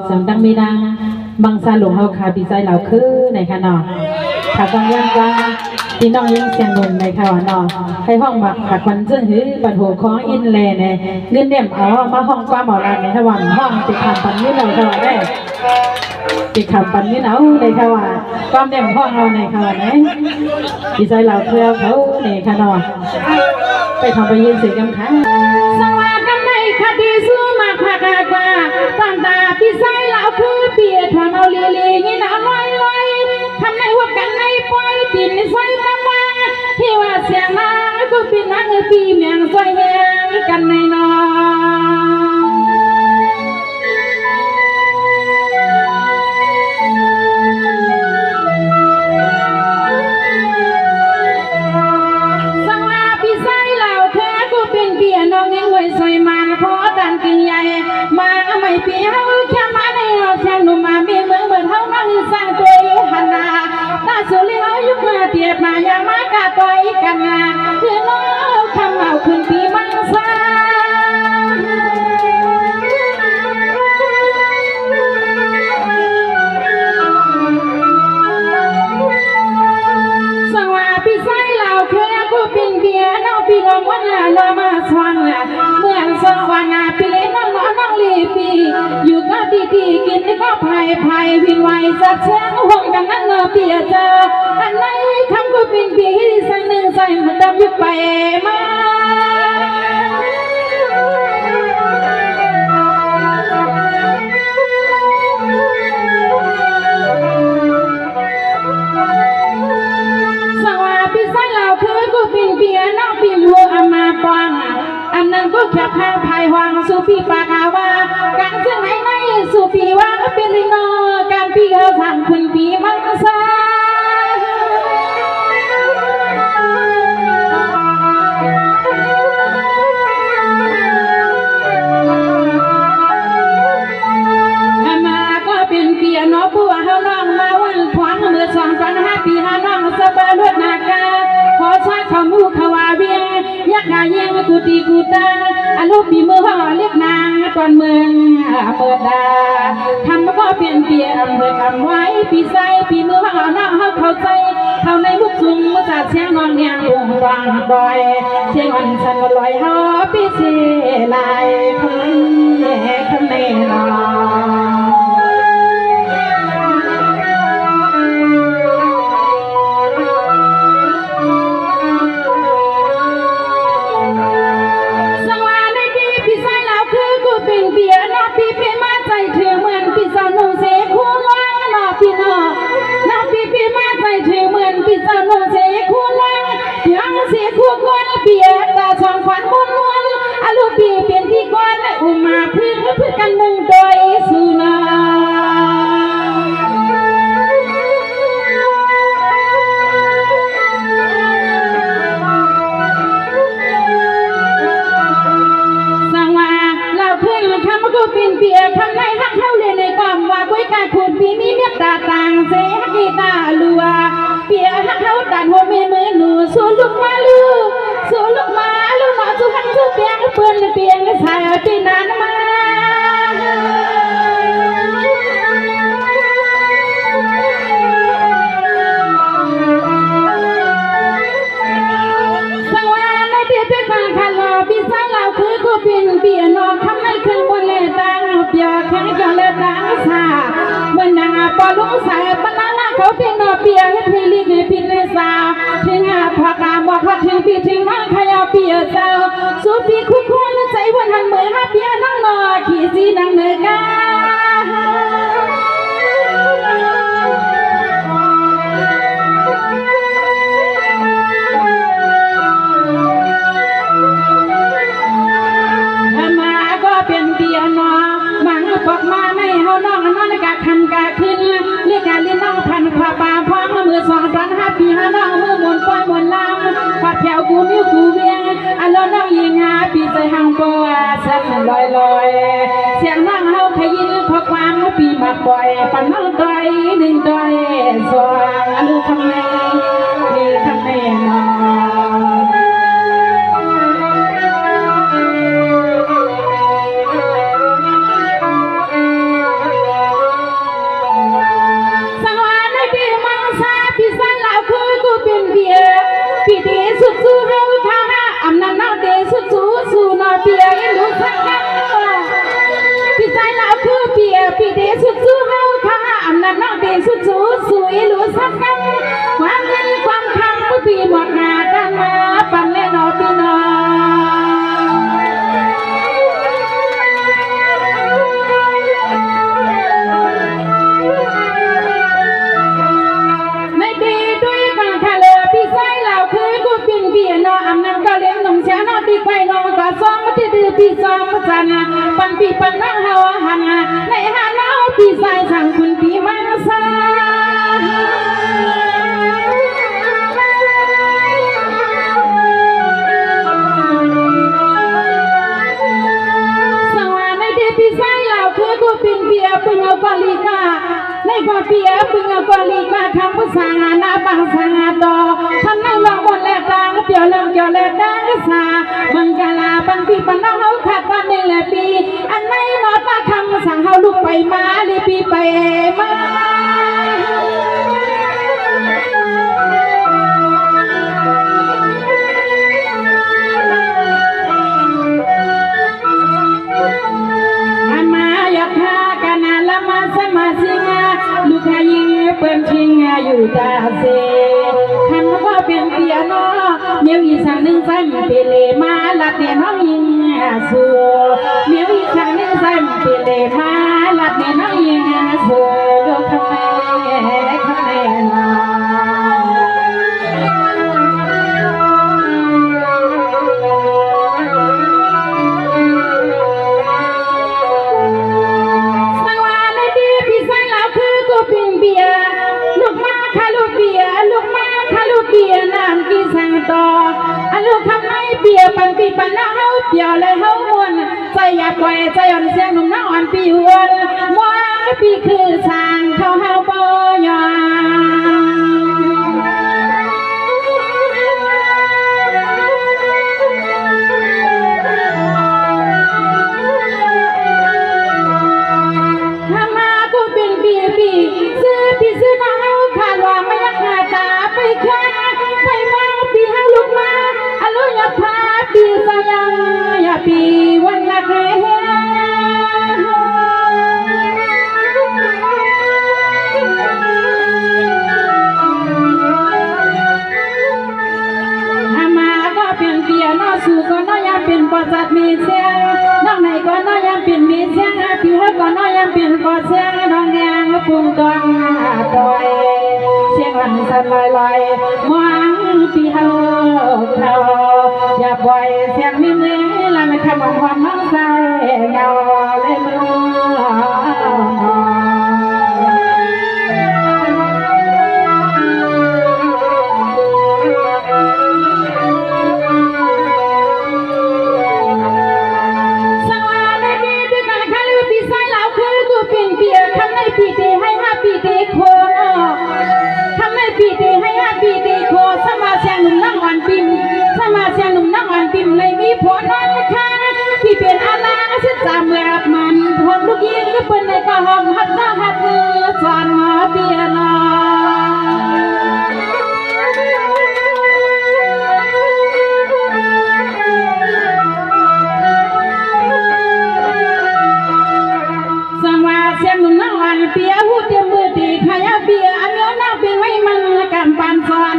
สังตังมีดังบางซาหลวงเฮาคาปีใจเหล่าคือในค่ะเนาะถ้าฟังยังว่าพี่น้องยังเสียงเงินในค่ะเนาะให้ห้องบักผักมันจึงหือบัดหัวคออินแลเนี่ยเงินเดี่ยมเอามาห้องกว่าหมอลานในทวันห้องติดคำปันนี้เราค่ะได้ติดคำปันนี้เอาในค่ะว่าความเดี่ยมห้องเราในค่ะเนี่ยปีใจเหล่าเพื่อเขาในค่ะเนาะไปทำไปยืนเสียงค่ะสวัสดีในคดีสู้มาขากากว่าตั้งตาพี่ไซเราคือเปียทำเอาลีนี่นะลอยทำในหัวกันในปล่อยปีนไซมาที่ว่าเสียงนางก็ปีนนางปีเมียงซอยแหงกันในนอสวยมันพอดันกินใหญ่มาไม่เปียวแค่มาในเราแทงหนุ่มมามีเมืองเหมือนเท่านั้นสร้างตัวหันนาตาสุริยุกมาเตียบมาอย่ามากาต่อยกันนาคือน้องทำเอาขึ้นปีมังสาสังว่าพี่ไซเราเคยกูเป็นเบียน้องพี่ลงวันละเรามาสวรรค์เมื่อสวรรค์พี่เล่นน้องลีปีอยู่ก็ดีกินก็ไผ่วินไวจัดแช่งห่วงกันนั่งเปียเจออันไหนคำกูเป็นปีสักหนึ่งใส่มันดำยุบไปมาอันนั้นก็แค่พาพายวังสุปีปากาวาการเชื่อให้ในสุปีวังเป็นลินอการปีเขาสั่งคุณปีมังซามาก็เป็นเปียโนปัวเฮาน้องมาวันพวงเมื่อ2,500 ปีหาน้องสบายลวดนากาขอชาขมูขวาเวียงยักษ์เยี่ยงกูตีกูตาอารมณ์ปีมือห่อเล็กนางตอนเมืองเปิดดาทำก็เปลี่ยนเปลี่ยนเมื่อคำไว้ปีใส่ปีมือห่อหน้าเข้าใจเข้าในมุกซุ่มมุจัดเสียงนอนเนียงวงวางดอยเสียงอ่อนสันลอยห่อปีเสลายคนเนนอเปียตาสองขวัญม้วนอารมณ์เปียเปลี่ยนที่ก้อนอุมาพึ่งกันมุ่งโดยสุนาสังว่าเราเพื่อนคำก็เป็นเปียคำในฮักเข้าเลยในความว่ากุ้ยกาขุนปีมีเมียตาต่างเสกีตาลัวเปียฮักเข้าดันหัวมือหนูสู้ลูกมาลูสู้ลูกมาลูกหนอสู้หันสู้เปียงเพื่อนเปียงสายปีนานมาสังวาในเปียเป็นฟังคันรอพี่สายเราคือกูเป็นเปียนอทำให้ขึ้นบนเลตังเปียแข็งจนเลตังสาเมื่อนางปอลุงสายปนาเขาเป็นนอเปียให้พี่ลิกให้พี่เลสาถึงพอกาบอกว่าถึงพี่ถึงน้องขยาเปียเจ้าสูพี่คุกคนใจวันหันเหมือนเปียน้องนอขี่สีนังเนื้อกามาก็เป็นเปียนอมังบอกมาไม่เฮาน้องนั่นกะคันกะขึ้นเรียกการเลี้ยงน้องพันผ้าป่าพร้อมมือ2,500 ปีหาน้องมือมนปล่อยมนลามปัดแถวกูมิ้วกูเวียงอันแล้วน้องยิงหาปีใจห่างบัวสักลอยเสียงน้องเฮาขยินขอความปีมาบ่อยปันน้องดอยดึงดอยสว่างอันลูกทำไงนี่ทำไงนอ เปียปีเดสุดสู้เฮาค่ะอำนาจน้องเดสุดสู้สวยหลัวสักกันความเงินความคำผู้พี่หมดหากันมาปันแน่นอพี่น้องในดีด้วยกันค่ะเลยพี่ไส้เหล่าคือกูปิ่นเบียนออำนาจก็เลี้ยงหนุ่มเช้านอตีไข่นองก็ซ้อมมาที่ดื้อพี่ซ้อมมาจันปันปีปันน้องเฮาหันในหาน้าพี่ไส้สั่งคุณพี่มาซาพี่ไส้เหล่าคือกูปิ่นเบียปึงเอากอลีกาในกอเปียปึงเอากอลีกาคำภาษาหน้าบางสางดอท่านนั่งลองบนแลกดังเปียวเลิงเกี่ยวแลกดังสาบังกาลาบังปีปันน้องเฮาขาดวันในแลปีอันไหนนอตาคำภาษาเฮาลุกไปมาลีปีไปมาลูกชายยิงเปิ้นชิงอยู่ตาเซคันว่าเป็นเปียโนเมียวอีสังหนึ่งซ้ำเปเลมาลัดเนน้องยิงสัวเมียวอีสังหนึ่งซ้ำเปเลมาลัดเนน้องยิงสัวลูกทำไมน้องต่ออันลูกทำให้เปียปันปีปันน้าเฮาเปียเลยเฮามวนใจอยากไว้ใจอ่อนเสียงหนุ่มน้าอ่อนปีวนว่าปีคือสร้างเขาเฮาบ่ยอถ้ามากูเป็นปีซื้อพี่ซื้อน้าเฮาขาดว่าไม่อยากหาตาไปแค่ไปมาปีเฮาลุกมาอลุยพาปีสยังอย่าปีวันละเฮสู่ก็น้อยยังเป็นปอจัดมีเสียงน้องไหนก็น้อยยังเป็นมีเสียงพี่เฮาก็น้อยยังเป็นปอเสียงน้องแดงปุ่มกองดอยเสียงลั่นสั่นลอยมองพี่เฮาเขาอย่าปล่อยเสียงมีมือลั่นคำความน้องใส่เงาเลยมือปีดีให้ห้าปีดีโคทำให้ปีดีให้ห้าปีดีโคสมาเสียงหนุ่มนั่งอ่อนปิมสมาเสียงหนุ่มนั่งอ่อนปิมเลยมีผัวนอนค่ะพี่เป็นอาลาเสียจามเมื่อมันพบลูกยิงก็เป็นในกระห้องหัดหน้าหัดมือสอนหมอเปียโนเปียหูเตรียมมือตีขยะเปียอันเนื้อหน้าเป็นไว้มันกันปานซ้อน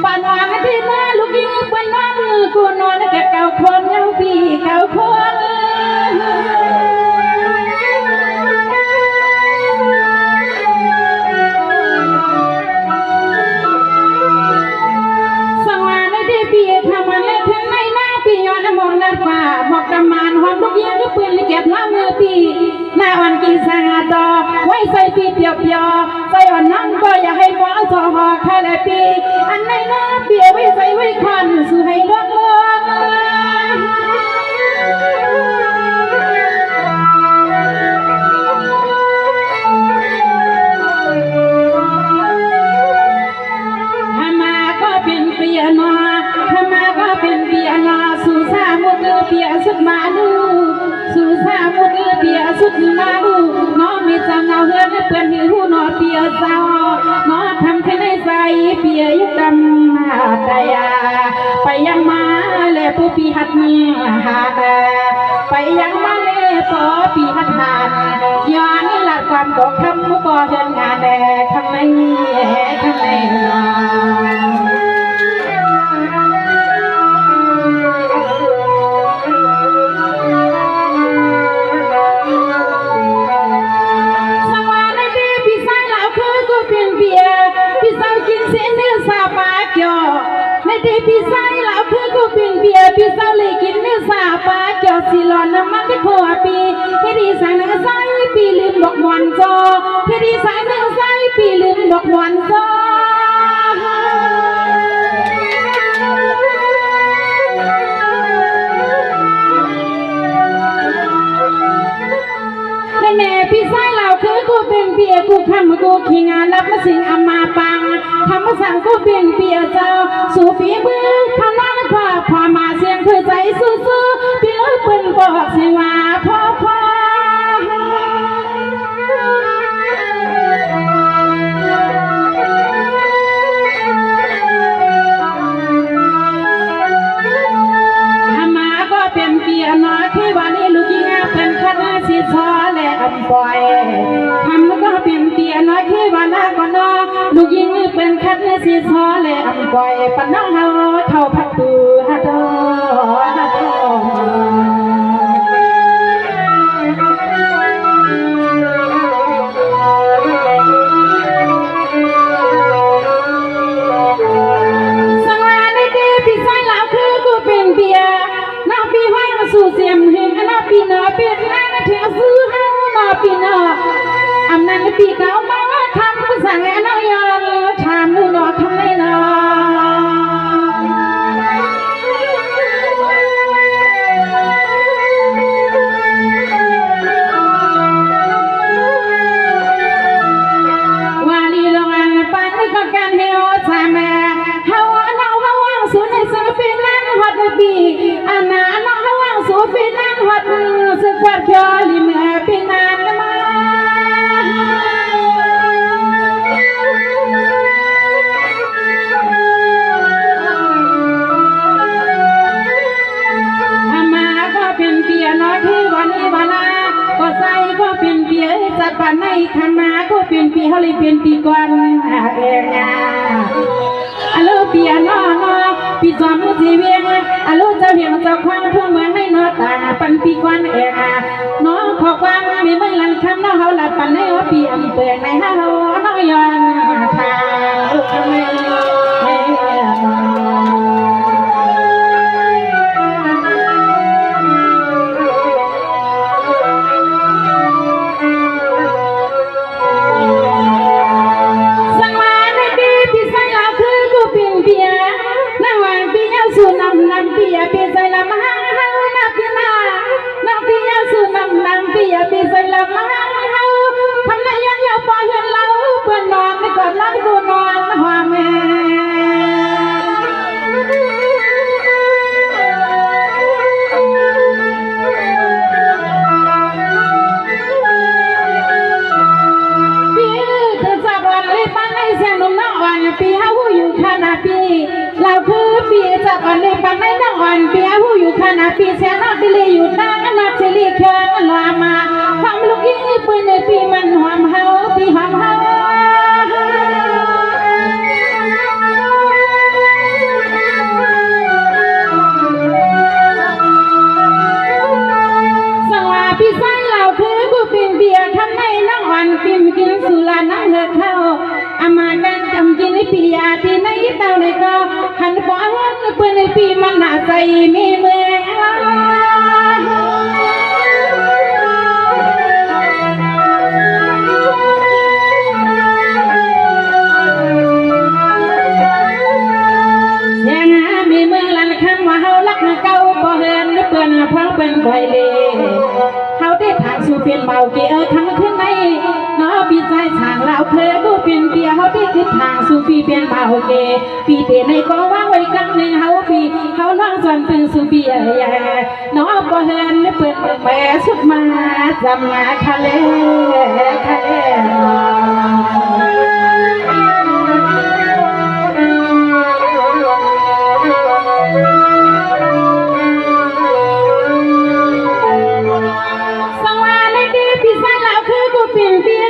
ปานวางที่หน้าลูกยิงเป็นนอนกูนอนแก่เก่าคนยังปีเก่าคนสังวาในที่เปียทำมันเล่ถึงในหน้าปีย้อนมองนัดฟ้าบอกกำมานหอมลูกยิงก็ปืนเก็บน้ำมือปีหน้าวันกีสางดอไว้ใส่ปีเปียวใส่อ่อนน้ำก็อย่าให้หมอสอหอคาเลปีอันในหน้าเปียไว้ใส่ไว้คันสู่ให้ลดลงทำมาก็เป็นเปียนอทำมาก็เป็นเปียนอสู่สามุกเปียสุดมาดูสู่สามุกเปียสุดมาดูน้องมีจังเอาเฮือนเพื่อนมีหูนอเปียเจ้าน้องทำแค่ในใจเปียยุดำมาตายาไปยังมาเลยผู้ปีหัดหาไปยังมาเลยพอปีหัดหา ำก็คำมุกก็เดินงานแดกข้างในข้างในสังวาในเบี้ยพี่สาวเหล่าคือกูเปลี่ยนเบียร์พี่สาวกินเส้นเนื้อซาปาเกี่ยวในเบี้ยพี่สาวเหล่าคือกูเปลี่ยนเบียร์พี่สาวเลยกินเนื้อซาปาเกี่ยวสิหลอนน้ำมันที่ขวปีเฮดีสายหนึ่งสายปีลืมดอกมวนจอเฮดีสายหนึ่งสายปีลืมดอกมวนจอแม่พี่สายเหล่าคือกูเป็นเปียกูคำกูขี้งานรับมาสิ่งอามาปังทำมาสั่งกูเป็นเปียเจ้าสู่ฝีมือขนาดพอมาเสียงเพื่อใจสู้ๆพี่เอ้ยเป็นบอกเสียงว่าพ่อเป็นเปียน้อยที่วันนี้ลูกยิงเป็นคณะสิทอและอำปอยทำก็เป็นเปียน้อยที่วันนั้นก็นอลูกยิงเป็นคณะสิทอและอำปอยปนน้องเฮาเข้าพักตูฮัดฮัดสังวาในเดพี่สายเหล่าคือกูเป็นเปียสู่เสียมเฮงนาปีนาเป็นนางเทียซื้อห้านาปีนาอำนาจปีเก่ามาทำภาษาแอนอยอนชามนูนอทำไมนอวาลีลงอันปันก็การเฮโอชาแม่เฮาเอาเฮาสู่ในสเป็นนางฮัดบีอันนั้นสูเป็นนางหัดสึกวัดยอลิมเป็นนางมาก็เป็นเปียน้อยที่วันนี้วันละก็ใจก็เป็นเปียจัดปันในธรรมาก็เป็นเปียเขาเลยเป็นปีก่อนเองอะลูเปียน้อยปีจอมสีเวียงอะลูเจ้าเหี่ยวเจ้าควางทั่วเมืองให้นอตาปันปีก่อนเองน้องขอความมีเมื่อลันคำน้องเขาหลับปันในหัวปีอำเภอในห้าหัวน้องยอนทางลูกทำไมสู่นำปียปีใส่ละมหาเฮานักปีนานักปียสู่นำปียปีใส่ละมหาเฮาทำไมยังเยาปล่อยเห็นเราเพื่อนนอนไม่กอดรักกูนอนหัวแม่ปีเธอจับวันเลยปันให้เสียงนุ่มน้องวันปีเฮาอยู่ขนาดปีเราคือปีจับวันเลยปันให้น้องวันปีเฮาอยู่ขนาดปีเสียงน้องดิลีอยู่ตั้งนับเฉลี่ยเคียงลามาทำลูกยิ่งปืนในปีมันหอมเฮาปีหอมเฮาสังวาพี่สายเหล่าคือกูเป็นเบียร์ทำให้น้องวันปีมกินสุราน้ำเหือเข้าอามากันจำกินในปียาที่ในเต้าในก็หันฟ้าหันปืนในปีมันหนาใจมีเมืองเก่าพอเห็นเปื่อนเพราะเป็นไฟเล่เขาได้ทางสู่เปลี่ยนเบาเกี่ยวทั้งขึ้นในน้อปีใจทางเราเคยกูเปลี่ยนเปียเขาได้ขึ้นทางสู่ปีเปลี่ยนเบาเกปีเตในก็ว่างไว้กันหนึ่งเขาปีเขาล่องส่วนเป็นสู่เปียแย่น้อพอเห็นเปื่อนแม่สุดมาจำงาทะเลทะเลสังวาในดีพี่สายเหล่าคือกูเปลี่ยนเปีย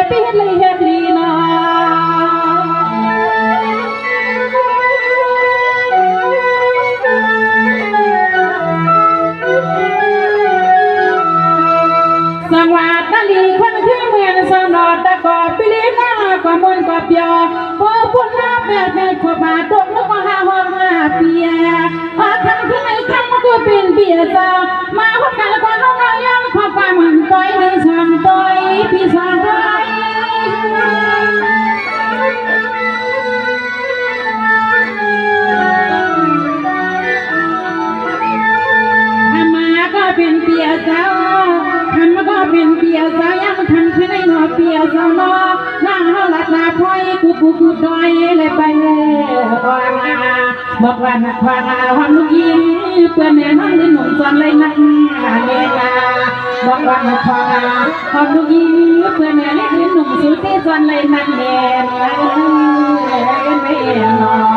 ไปเฮ็ดเลยเฮ็ดลีนาสังวาดนาลีคนที่เมืองสนอดตะกอบปิลีนากว่ามุนกว่าเปียพอพุ่นน้าแม่แม่ขบาตกนึกว่าหาห้องหาเปียพอทำที่ไม่ทำก็เป็นเปียเจ้ามาพบกันแล้วก็น้องย้อนความความมันต้อยในฉันต้อยพี่สาวต้อยทำมาก็เป็นเปียเจ้าทำมาก็เป็นเปียเจ้ายังทำที่ไหนหนอเปียเจ้าเนาะนั่งเฮาหลับตาพอยกูดอยเลยไปบอกว่านักว่าความลูกยิ้มเพื่อนแม่น้องได้หนุ่มจนเลยนักเวลาบอกว่านักว่าความลูกยิ้มเพื่อนแม่ได้หนุ่มสุดที่จนเลยนักแม่ไม่นอน